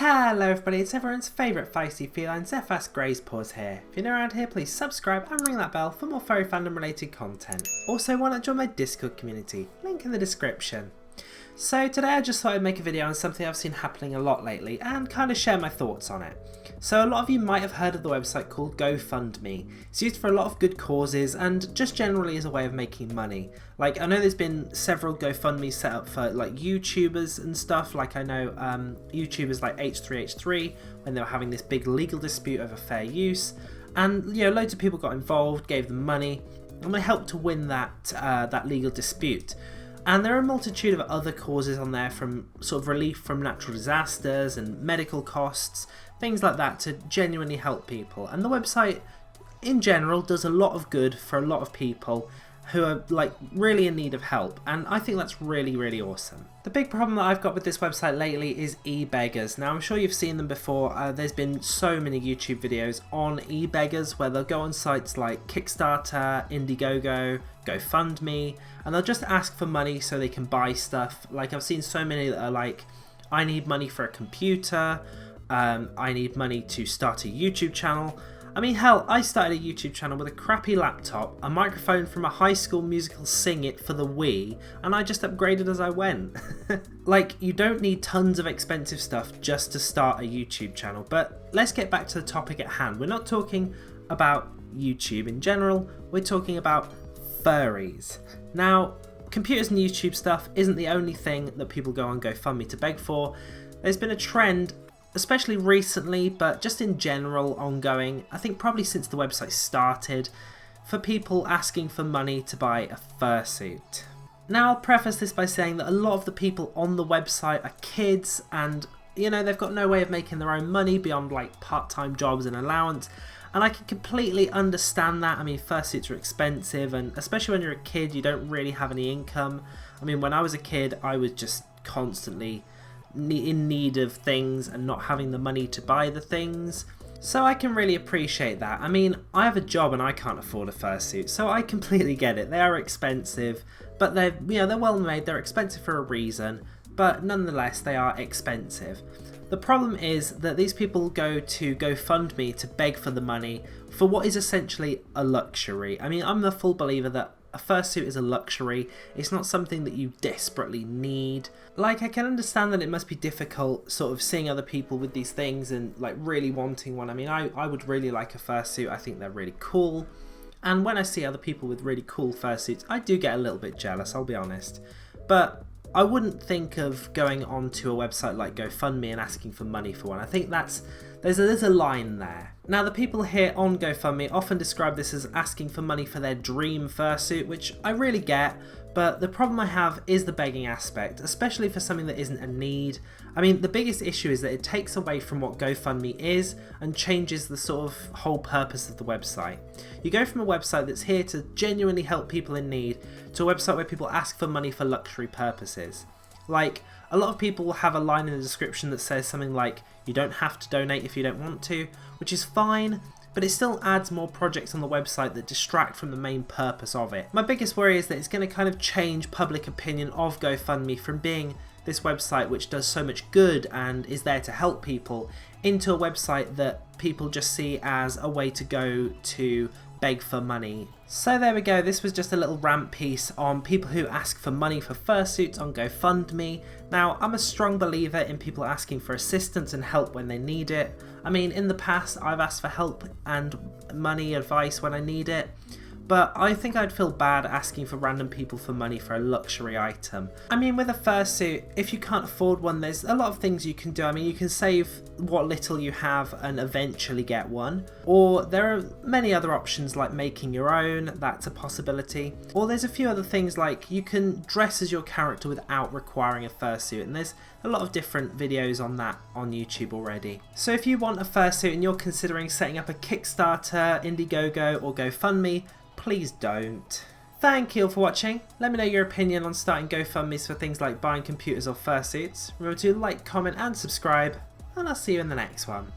Hello everybody, it's everyone's favourite feisty feline, Zephas Grey's Paws here. If you're new around here, please subscribe and ring that bell for more furry fandom related content. Also, why not join my Discord community? Link in the description. So today I just thought I'd make a video on something I've seen happening a lot lately and kind of share my thoughts on it. So a lot of you might have heard of the website called GoFundMe. It's used for a lot of good causes and just generally as a way of making money. Like, I know there's been several GoFundMe set up for like YouTubers and stuff. Like, I know YouTubers like H3H3 when they were having this big legal dispute over fair use, and you know, loads of people got involved, gave them money, and they helped to win that legal dispute. And there are a multitude of other causes on there, from sort of relief from natural disasters and medical costs, things like that, to genuinely help people. And the website in general does a lot of good for a lot of people who are like really in need of help, and I think that's really awesome. The big problem that I've got with this website lately is e-beggars. Now I'm sure you've seen them before. There's been so many YouTube videos on e-beggars where they'll go on sites like Kickstarter, Indiegogo, GoFundMe, and they'll just ask for money so they can buy stuff. Like, I've seen so many that are like, I need money for a computer, I need money to start a YouTube channel. I mean, hell, I started a YouTube channel with a crappy laptop, a microphone from a High School Musical Sing It for the Wii, and I just upgraded as I went. Like, you don't need tons of expensive stuff just to start a YouTube channel. But let's get back to the topic at hand. We're not talking about YouTube in general, we're talking about furries. Now, computers and YouTube stuff isn't the only thing that people go on GoFundMe to beg for. There's been a trend, especially recently, but just in general ongoing, I think probably since the website started, for people asking for money to buy a fursuit. Now, I'll preface this by saying that a lot of the people on the website are kids, and you know, they've got no way of making their own money beyond like part-time jobs and allowance, and I can completely understand that. I mean, fursuits are expensive, and especially when you're a kid, you don't really have any income. I mean, when I was a kid, I was just constantly in need of things and not having the money to buy the things, so I can really appreciate that. I mean, I have a job and I can't afford a fursuit, so I completely get it. They are expensive, but they're well made. They're expensive for a reason, but nonetheless they are expensive. The problem is that these people go to GoFundMe to beg for the money for what is essentially a luxury. I mean, I'm a full believer that a fursuit is a luxury. It's not something that you desperately need. Like, I can understand that it must be difficult sort of seeing other people with these things and like really wanting one. I mean, I would really like a fursuit. I think they're really cool. And when I see other people with really cool fursuits, I do get a little bit jealous, I'll be honest. But I wouldn't think of going onto a website like GoFundMe and asking for money for one. I think there's a line there. Now, the people here on GoFundMe often describe this as asking for money for their dream fursuit, which I really get, but the problem I have is the begging aspect, especially for something that isn't a need. I mean, the biggest issue is that it takes away from what GoFundMe is and changes the sort of whole purpose of the website. You go from a website that's here to genuinely help people in need to a website where people ask for money for luxury purposes. Like, a lot of people will have a line in the description that says something like, you don't have to donate if you don't want to, which is fine, but it still adds more projects on the website that distract from the main purpose of it. My biggest worry is that it's going to kind of change public opinion of GoFundMe from being this website which does so much good and is there to help people into a website that people just see as a way to go to beg for money. So there we go, this was just a little rant piece on people who ask for money for fursuits on GoFundMe. Now, I'm a strong believer in people asking for assistance and help when they need it. I mean, in the past I've asked for help and money, advice when I need it, but I think I'd feel bad asking for random people for money for a luxury item. I mean, with a fursuit, if you can't afford one, there's a lot of things you can do. I mean, you can save what little you have and eventually get one. Or there are many other options like making your own, that's a possibility. Or there's a few other things like you can dress as your character without requiring a fursuit, and there's a lot of different videos on that on YouTube already. So if you want a fursuit and you're considering setting up a Kickstarter, Indiegogo or GoFundMe, please don't. Thank you all for watching. Let me know your opinion on starting GoFundMes for things like buying computers or fursuits. Remember to like, comment and subscribe, and I'll see you in the next one.